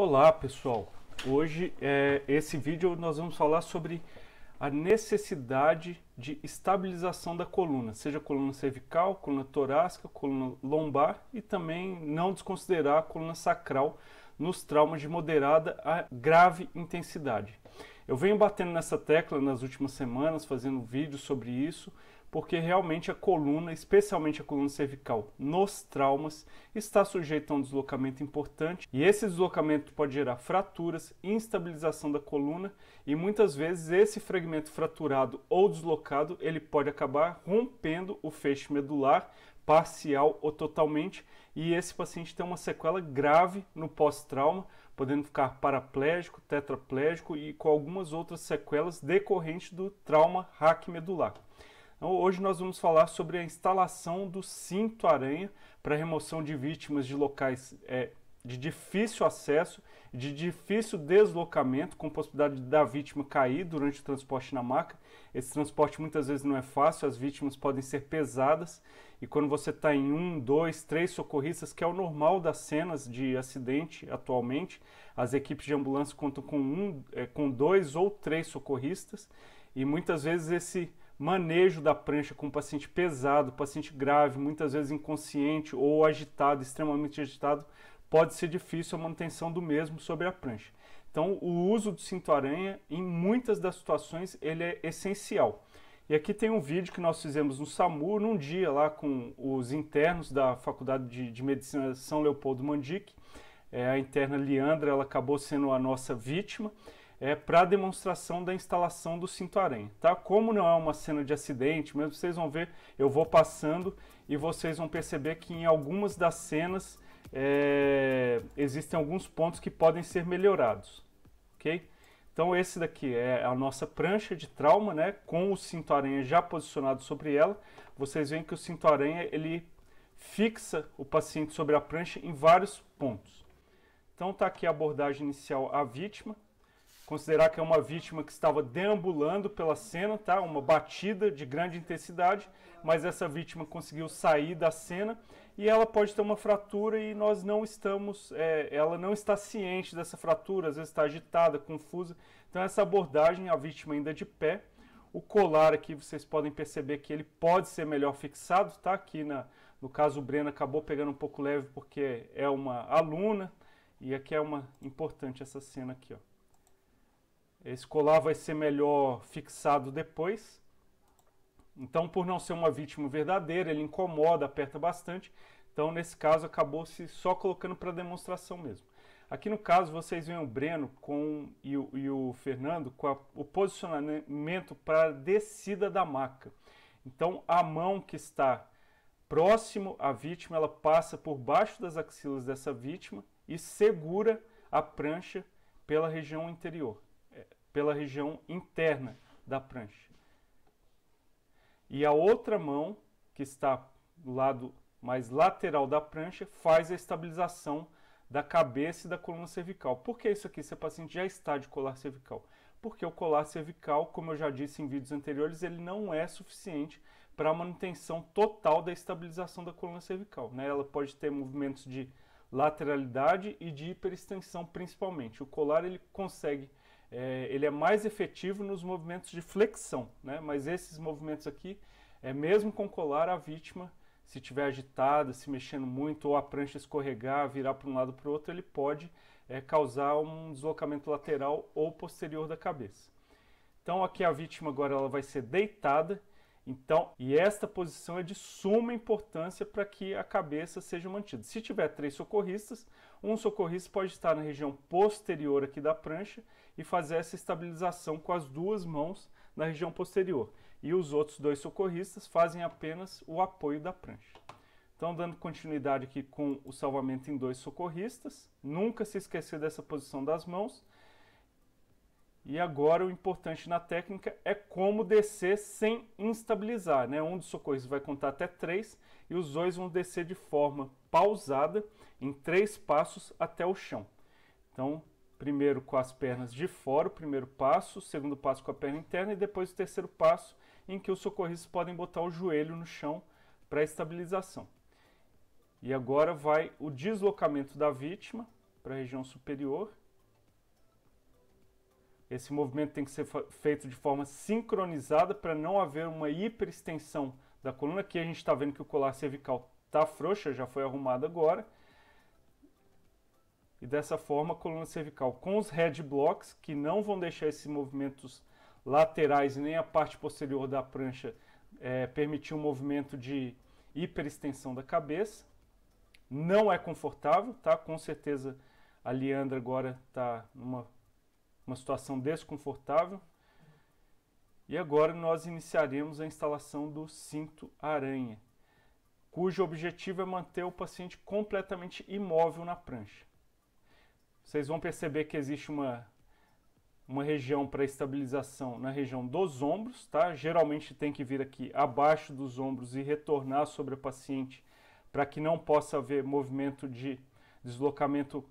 Olá pessoal, hoje esse vídeo nós vamos falar sobre a necessidade de estabilização da coluna, seja coluna cervical, coluna torácica, coluna lombar e também não desconsiderar a coluna sacral nos traumas de moderada a grave intensidade. Eu venho batendo nessa tecla nas últimas semanas, fazendo vídeos sobre isso, porque realmente a coluna, especialmente a coluna cervical, nos traumas, está sujeita a um deslocamento importante e esse deslocamento pode gerar fraturas, instabilização da coluna e muitas vezes esse fragmento fraturado ou deslocado ele pode acabar rompendo o feixe medular, parcial ou totalmente, e esse paciente tem uma sequela grave no pós-trauma, podendo ficar paraplégico, tetraplégico e com algumas outras sequelas decorrentes do trauma raquimedular. Então, hoje nós vamos falar sobre a instalação do cinto-aranha para remoção de vítimas de locais de difícil acesso, de difícil deslocamento, com possibilidade da vítima cair durante o transporte na maca. Esse transporte muitas vezes não é fácil, as vítimas podem ser pesadas e quando você está em 1, 2, 3 socorristas, que é o normal das cenas de acidente atualmente, as equipes de ambulância contam com 2 ou 3 socorristas e muitas vezes esse manejo da prancha com paciente pesado, paciente grave, muitas vezes inconsciente ou agitado, extremamente agitado, pode ser difícil a manutenção do mesmo sobre a prancha. Então, o uso do cinto-aranha, em muitas das situações, ele é essencial. E aqui tem um vídeo que nós fizemos no SAMU, num dia lá com os internos da Faculdade de Medicina São Leopoldo Mandic. A interna Leandra, ela acabou sendo a nossa vítima. Para a demonstração da instalação do cinto-aranha, tá? Como não é uma cena de acidente, mas vocês vão ver, eu vou passando e vocês vão perceber que em algumas das cenas existem alguns pontos que podem ser melhorados, ok? Então esse daqui é a nossa prancha de trauma, né? Com o cinto-aranha já posicionado sobre ela, vocês veem que o cinto-aranha ele fixa o paciente sobre a prancha em vários pontos. Então tá aqui a abordagem inicial à vítima. Considerar que é uma vítima que estava deambulando pela cena, tá? Uma batida de grande intensidade, mas essa vítima conseguiu sair da cena e ela pode ter uma fratura e nós não estamos, ela não está ciente dessa fratura, às vezes está agitada, confusa. Então essa abordagem, a vítima ainda de pé. O colar aqui vocês podem perceber que ele pode ser melhor fixado, tá? Aqui no caso o Breno acabou pegando um pouco leve porque é uma aluna e aqui é uma importante essa cena aqui, ó. Esse colar vai ser melhor fixado depois. Então, por não ser uma vítima verdadeira, ele incomoda, aperta bastante. Então, nesse caso, acabou-se só colocando para demonstração mesmo. Aqui no caso, vocês veem o Breno e o Fernando com o posicionamento para a descida da maca. Então, a mão que está próximo à vítima, ela passa por baixo das axilas dessa vítima e segura a prancha pela região interior. Pela região interna da prancha. E a outra mão, que está do lado mais lateral da prancha, faz a estabilização da cabeça e da coluna cervical. Por que isso aqui, se o paciente já está de colar cervical? Porque o colar cervical, como eu já disse em vídeos anteriores, ele não é suficiente para a manutenção total da estabilização da coluna cervical, né? Ela pode ter movimentos de lateralidade e de hiperextensão principalmente. O colar ele consegue ele é mais efetivo nos movimentos de flexão, né? Mas esses movimentos aqui, mesmo com colar, a vítima, se estiver agitada, se mexendo muito, ou a prancha escorregar, virar para um lado para o outro, ele pode causar um deslocamento lateral ou posterior da cabeça. Então aqui a vítima agora ela vai ser deitada, e esta posição é de suma importância para que a cabeça seja mantida. Se tiver 3 socorristas, um socorrista pode estar na região posterior aqui da prancha e fazer essa estabilização com as 2 mãos na região posterior. E os outros 2 socorristas fazem apenas o apoio da prancha. Então, dando continuidade aqui com o salvamento em 2 socorristas, nunca se esquecer dessa posição das mãos. E agora o importante na técnica é como descer sem instabilizar, né? Um dos socorristas vai contar até 3 e os 2 vão descer de forma pausada em 3 passos até o chão. Então, primeiro com as pernas de fora, o primeiro passo, o segundo passo com a perna interna e depois o terceiro passo em que os socorristas podem botar o joelho no chão para estabilização. E agora vai o deslocamento da vítima para a região superior. Esse movimento tem que ser feito de forma sincronizada para não haver uma hiperextensão da coluna. Aqui a gente está vendo que o colar cervical está frouxa, já foi arrumado agora. E dessa forma a coluna cervical com os head blocks, que não vão deixar esses movimentos laterais e nem a parte posterior da prancha permitir um movimento de hiperextensão da cabeça. Não é confortável, tá? Com certeza a Leandra agora está numa situação desconfortável. E agora nós iniciaremos a instalação do cinto aranha, cujo objetivo é manter o paciente completamente imóvel na prancha. Vocês vão perceber que existe uma região para estabilização na região dos ombros, tá? Geralmente tem que vir aqui abaixo dos ombros e retornar sobre o paciente para que não possa haver movimento de deslocamento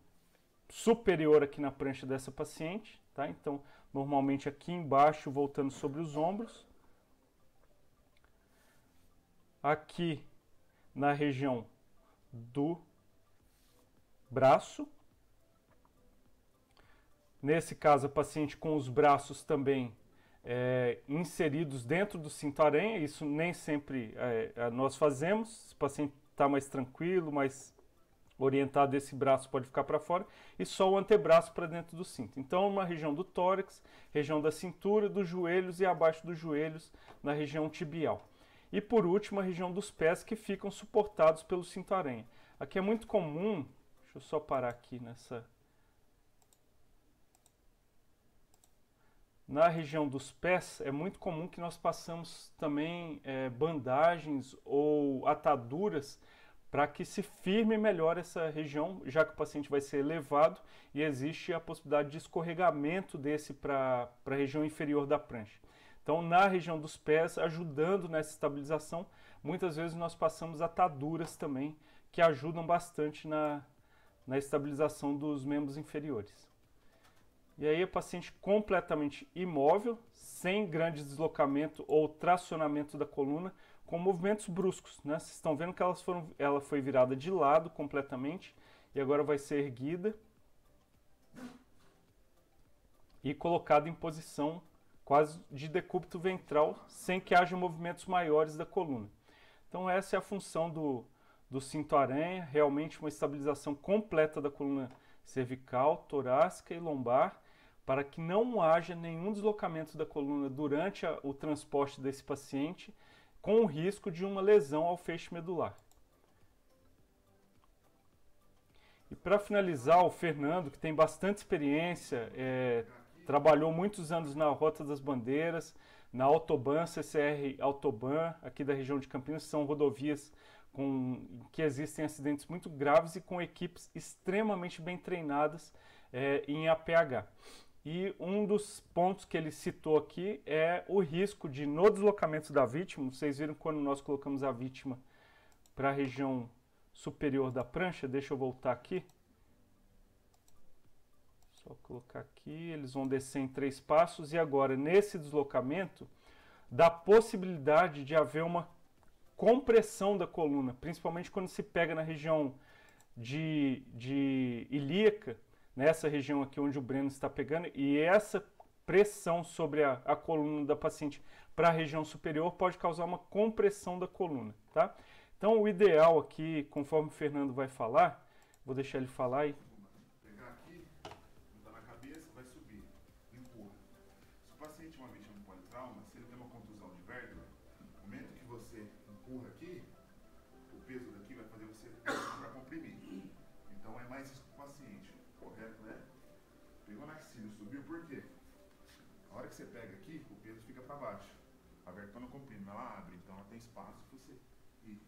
superior aqui na prancha dessa paciente, tá? Então, normalmente aqui embaixo, voltando sobre os ombros. Aqui na região do braço. Nesse caso, a paciente com os braços também inseridos dentro do cinto aranha. Isso nem sempre nós fazemos. Se o paciente está mais tranquilo, mais orientado, esse braço pode ficar para fora e só o antebraço para dentro do cinto. Então, uma região do tórax, região da cintura, dos joelhos e abaixo dos joelhos, na região tibial. E por último, a região dos pés, que ficam suportados pelo cinto aranha. Aqui é muito comum, deixa eu só parar aqui na região dos pés, é muito comum que nós passamos também bandagens ou ataduras para que se firme melhor essa região, já que o paciente vai ser elevado e existe a possibilidade de escorregamento desse para a região inferior da prancha. Então, na região dos pés, ajudando nessa estabilização, muitas vezes nós passamos ataduras também, que ajudam bastante na estabilização dos membros inferiores. E aí a paciente completamente imóvel, sem grande deslocamento ou tracionamento da coluna, com movimentos bruscos, né? Vocês estão vendo que ela foi virada de lado completamente e agora vai ser erguida e colocada em posição quase de decúbito ventral, sem que haja movimentos maiores da coluna. Então essa é a função do cinto aranha, realmente uma estabilização completa da coluna cervical, torácica e lombar, para que não haja nenhum deslocamento da coluna durante o transporte desse paciente, com o risco de uma lesão ao feixe medular. E para finalizar, o Fernando, que tem bastante experiência, trabalhou muitos anos na Rota das Bandeiras, na Autoban, CCR Autoban, aqui da região de Campinas, são rodovias que existem acidentes muito graves e com equipes extremamente bem treinadas em APH. E um dos pontos que ele citou aqui é o risco de, no deslocamento da vítima, vocês viram quando nós colocamos a vítima para a região superior da prancha, deixa eu voltar aqui. Só colocar aqui, eles vão descer em 3 passos e agora, nesse deslocamento, dá possibilidade de haver uma compressão da coluna, principalmente quando se pega na região de ilíaca, nessa região aqui onde o Breno está pegando, e essa pressão sobre a coluna da paciente para a região superior pode causar uma compressão da coluna, tá? Então o ideal aqui, conforme o Fernando vai falar, vou deixar ele falar aí. Pegar aqui, botar na cabeça, vai subir, empurra. Se o paciente é uma vítima de politrauma, se ele tem uma contusão de vértebra, no momento que você empurra aqui, o peso daqui vai fazer você para comprimir. Então é mais isso para o paciente. Correto, né? Pegou na axila, subiu, por quê? A hora que você pega aqui, o peso fica para baixo. A vértebra não comprime, ela abre, então ela tem espaço para você ir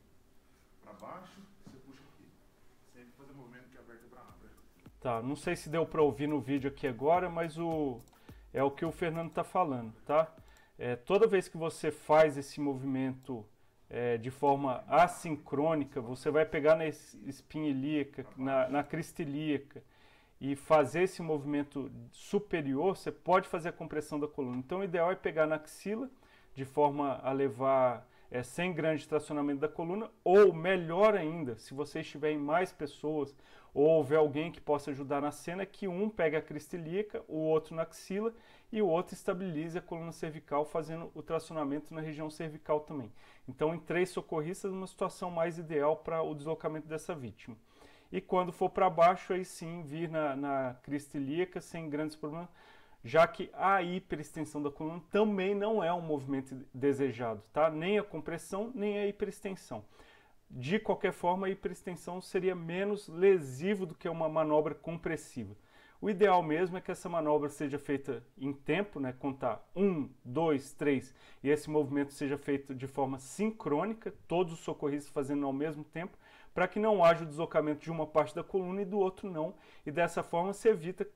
para baixo, você puxa aqui. Sempre fazer o movimento que a vértebra abra. Tá, não sei se deu para ouvir no vídeo aqui agora, mas é o que o Fernando está falando, tá? Toda vez que você faz esse movimento de forma assincrônica, você vai pegar na espinha ilíaca, na crista ilíaca, e fazer esse movimento superior, você pode fazer a compressão da coluna. Então o ideal é pegar na axila, de forma a levar sem grande tracionamento da coluna, ou melhor ainda, se você estiver em mais pessoas ou houver alguém que possa ajudar na cena, que um pegue a crista ilíaca, o outro na axila e o outro estabilize a coluna cervical, fazendo o tracionamento na região cervical também. Então, em 3 socorristas, uma situação mais ideal para o deslocamento dessa vítima. E quando for para baixo, aí sim, vir na crista ilíaca sem grandes problemas, já que a hiperextensão da coluna também não é um movimento desejado, tá? Nem a compressão, nem a hiperextensão. De qualquer forma, a hiperextensão seria menos lesivo do que uma manobra compressiva. O ideal mesmo é que essa manobra seja feita em tempo, né? Contar 1, 2, 3, e esse movimento seja feito de forma sincrônica, todos os socorristas fazendo ao mesmo tempo, para que não haja o deslocamento de uma parte da coluna e do outro não, e dessa forma se evita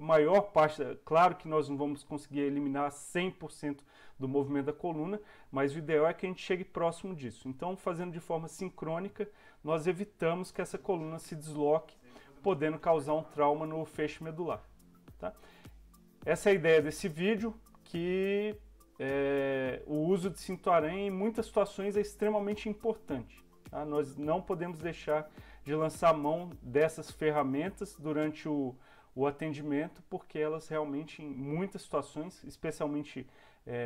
maior parte, claro que nós não vamos conseguir eliminar 100% do movimento da coluna, mas o ideal é que a gente chegue próximo disso. Então, fazendo de forma sincrônica, nós evitamos que essa coluna se desloque, podendo causar um trauma no feixe medular. Tá? Essa é a ideia desse vídeo, que o uso de cinto-aranha em muitas situações é extremamente importante. Tá? Nós não podemos deixar de lançar mão dessas ferramentas durante o atendimento, porque elas realmente, em muitas situações, especialmente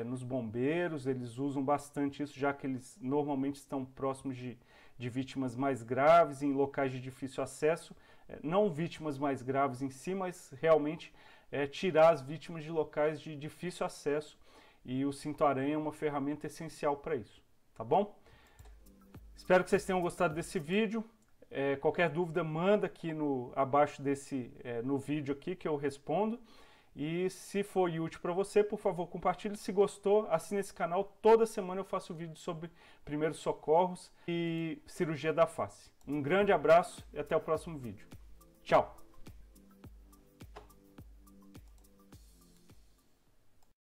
nos bombeiros, eles usam bastante isso, já que eles normalmente estão próximos de vítimas mais graves, em locais de difícil acesso, não vítimas mais graves em si, mas realmente tirar as vítimas de locais de difícil acesso, e o cinto-aranha é uma ferramenta essencial para isso, tá bom? Espero que vocês tenham gostado desse vídeo. Qualquer dúvida, manda aqui abaixo no vídeo aqui que eu respondo. E se foi útil para você, por favor, compartilhe. Se gostou, assine esse canal. Toda semana eu faço vídeo sobre primeiros socorros e cirurgia da face. Um grande abraço e até o próximo vídeo. Tchau!